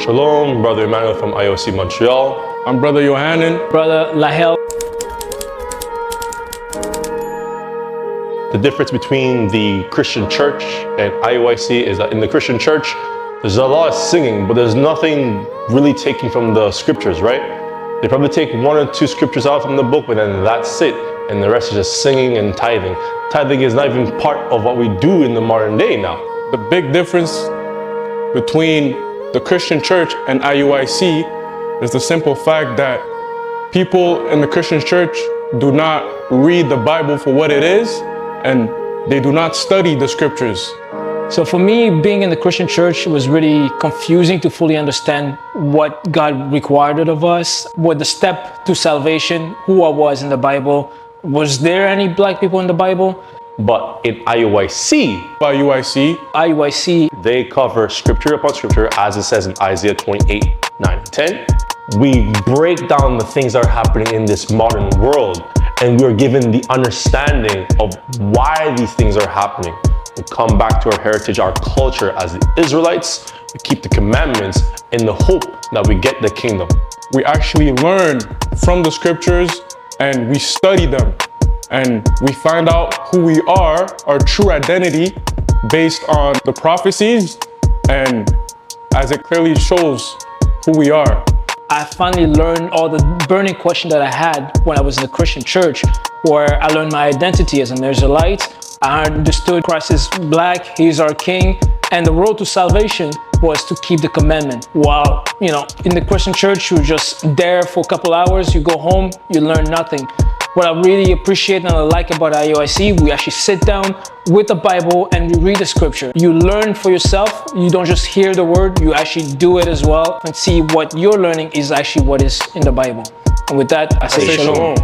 Shalom, Brother Emmanuel from IUIC Montreal. I'm Brother Yohanan. Brother Lahel. The difference between the Christian church and IUIC is that in the Christian church, there's a lot of singing, but there's nothing really taken from the scriptures, right? They probably take 1 or 2 scriptures out from the book, but then that's it. And the rest is just singing and tithing. Tithing is not even part of what we do in the modern day now. The big difference between the Christian church and IUIC is the simple fact that people in the Christian church do not read the Bible for what it is, and they do not study the scriptures. So for me, being in the Christian church was really confusing to fully understand what God required of us, what the step to salvation, who I was in the Bible. Was there any black people in the Bible? But in IUIC, they cover scripture upon scripture, as it says in Isaiah 28, 9 and 10. We break down the things that are happening in this modern world, and we are given the understanding of why these things are happening. We come back to our heritage, our culture as the Israelites. We keep the commandments in the hope that we get the kingdom. we actually learn from the scriptures and we study them. And we find out who we are, our true identity, based on the prophecies and as it clearly shows who we are. I finally learned all the burning question that I had when I was in the Christian church, where I learned my identity as an Israelite. I understood Christ is black, he's our king, and the road to salvation was to keep the commandment. While, in the Christian church, you're just there for a couple hours, you go home, you learn nothing. What I really appreciate and I like about IUIC, we actually sit down with the Bible and we read the scripture. You learn for yourself. You don't just hear the word, you actually do it as well and see what you're learning is actually what is in the Bible. And with that, I say shalom.